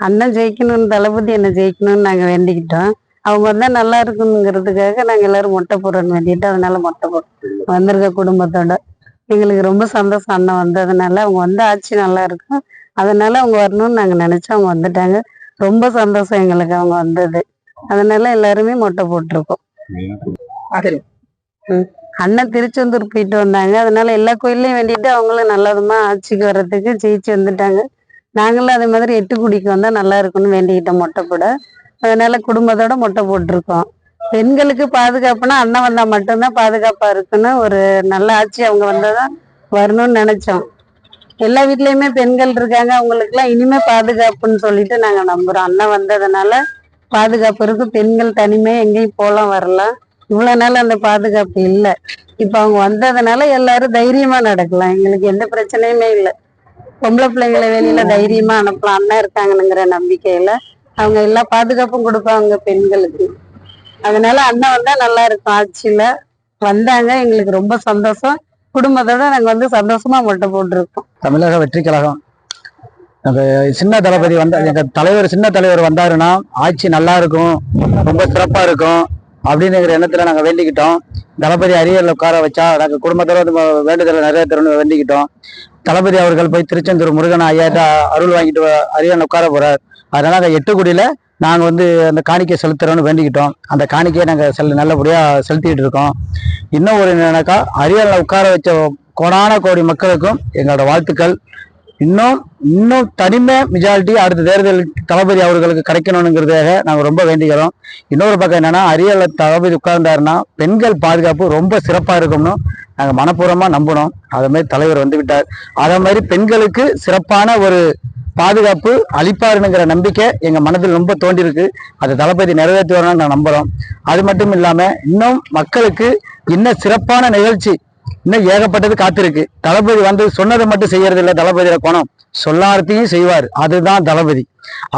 அண்ணன் ஜெயிக்கணும்னு, தளபதி என்ன ஜெயிக்கணும்னு நாங்க வேண்டிக்கிட்டோம். அவங்க வந்தா நல்லா இருக்குங்கிறதுக்காக நாங்க எல்லாரும் மொட்டை போடுறோன்னு வேண்டிட்டு அதனால மொட்டை போட்டோம் வந்திருக்க குடும்பத்தோட. எங்களுக்கு ரொம்ப சந்தோஷம் அண்ணன் வந்ததுனால. அவங்க வந்த ஆட்சி நல்லா இருக்கும். அதனால அவங்க வரணும்னு நாங்க நினைச்சோம். அவங்க வந்துட்டாங்க. ரொம்ப சந்தோஷம் எங்களுக்கு அவங்க வந்தது. அதனால எல்லாருமே மொட்டை போட்டிருக்கோம். அண்ணன் திருச்செந்தூர் போயிட்டு வந்தாங்க. அதனால எல்லா கோயில்லையும் வேண்டிட்டு அவங்களும் நல்லதுமா ஆட்சிக்கு வர்றதுக்கு ஜெயிச்சு வந்துட்டாங்க. நாங்களும் அதே மாதிரி எட்டுக்குடிக்கு வந்தா நல்லா இருக்கும்னு வேண்டிக்கிட்டோம் மொட்டை போட. அதனால குடும்பத்தோட மொட்டை போட்டிருக்கோம். பெண்களுக்கு பாதுகாப்புனா அண்ணன் வந்தா மட்டும்தான் பாதுகாப்பா இருக்குன்னு ஒரு நல்ல ஆட்சி அவங்க வந்தாதான் வரணும்னு நினைச்சோம். எல்லா வீட்லயுமே பெண்கள் இருக்காங்க. அவங்களுக்கு எல்லாம் இனிமே பாதுகாப்புன்னு சொல்லிட்டு நாங்க நம்புறோம். அண்ணன் வந்ததுனால பாதுகாப்பு இருக்கு. பெண்கள் தனிமையா எங்கேயும் போலாம் வரலாம். இவ்வளவு நாள் அந்த பாதுகாப்பு இல்லை. இப்ப அவங்க வந்ததுனால எல்லாரும் தைரியமா நடக்கலாம். எங்களுக்கு எந்த பிரச்சனையுமே இல்லை. பொம்பளை பிள்ளைங்களை வெளியில தைரியமா அனுப்பலாம். அண்ணன் இருக்காங்கங்கிற நம்பிக்கையில அவங்க எல்லா பாதுகாப்பும் கொடுப்பாங்க பெண்களுக்கு. அதனால அண்ணன் வந்தா நல்லா இருக்கும். ஆட்சியில வந்தாங்க. எங்களுக்கு ரொம்ப சந்தோஷம். குடும்பத்தோட நாங்க வந்து சந்தோஷமா மொட்டை போட்டிருக்கோம். தமிழக வெற்றி கழகம் அந்த சின்ன தளபதி வந்தா, எங்க தலைவர் சின்ன தலைவர் வந்தாருன்னா ஆட்சி நல்லா இருக்கும், ரொம்ப சிறப்பா இருக்கும் அப்படின்னுங்கிற எண்ணத்துல நாங்க வேண்டிக்கிட்டோம். தளபதி அரியர்ல உட்கார வச்சா நாங்க குடும்பத்தோட வேண்டுதலை நிறைவேற்றணும்னு வேண்டிக்கிட்டோம். தளபதி அவர்கள் போய் திருச்செந்தூர் முருகன் ஐயாட்ட அருள் வாங்கிட்டு அரியர்ல உட்கார போறார். அதனால அந்த எட்டுக்குடியில நாங்க வந்து அந்த காணிக்கை செலுத்துறோம்னு வேண்டிக்கிட்டோம். அந்த காணிக்கையை நாங்க நல்லபடியா செலுத்திட்டு இருக்கோம். இன்னும் ஒரு என்னன்னாக்கா, அரியர்ல உட்கார வச்ச கோடான கோடி மக்களுக்கும் எங்களோட வாழ்த்துக்கள். இன்னும் தனிமை மெஜாரிட்டி அடுத்த தேர்தல் தளபதி அவர்களுக்கு கிடைக்கணுங்கிறதாக நாங்க ரொம்ப வேண்டிக்கிறோம். இன்னொரு பக்கம் என்னன்னா, அரியர்ல தளபதி உட்கார்ந்தாருன்னா பெண்கள் பாதுகாப்பு ரொம்ப சிறப்பா இருக்கும்னு நாங்க மனப்பூர்வமா நம்பணும். அதே மாதிரி தலைவர் வந்து விட்டார். அதே மாதிரி பெண்களுக்கு சிறப்பான ஒரு பாதுகாப்பு அளிப்பாருங்கிற நம்பிக்கை எங்க மனதில் ரொம்ப தோன்றிருக்கு. அது தளபதி நிறைவேற்றுவார்னு நான் நம்புறோம். அது மட்டும் இல்லாம இன்னும் மக்களுக்கு இன்னும் சிறப்பான நிகழ்ச்சி இன்னும் ஏகப்பட்டது காத்திருக்கு. தளபதி வந்து சொன்னதை மட்டும் செய்யறது இல்லை. தளபதியோட குணம் சொல்லார்த்தையும் செய்வார். அதுதான் தளபதி.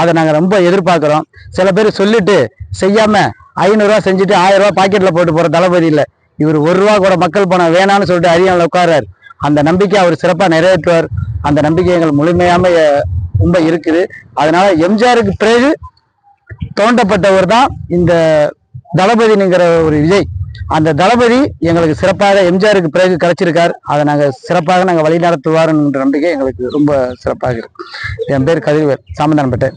அதை நாங்க ரொம்ப எதிர்பார்க்கிறோம். சில பேர் சொல்லிட்டு செய்யாம 500 ரூபா செஞ்சுட்டு 1000 ரூபாய் பாக்கெட்ல போட்டு போற தளபதி இல்லை. இவர் 1 ரூபா கூட மக்கள் பணம் வேணான்னு சொல்லிட்டு அரியணையில் உட்கார்றாரு. அந்த நம்பிக்கை அவர் சிறப்பா நிறைவேற்றுவார். அந்த நம்பிக்கை எங்களுக்கு முழுமையாம ரொம்ப இருக்குது. அதனால எம்ஜிஆருக்கு பிறகு தோண்டப்பட்டவர் தான் இந்த தளபதிங்கிற ஒரு விஜய். அந்த தளபதி எங்களுக்கு சிறப்பாக எம்ஜிஆருக்கு பிறகு கிடைச்சிருக்கார். அதை சிறப்பாக நாங்கள் வழி நடத்துவார் என்ற நம்பிக்கை எங்களுக்கு ரொம்ப சிறப்பாக இருக்கு. என் பேர் கதிர்வேல், சாமந்தான்பேட்டை.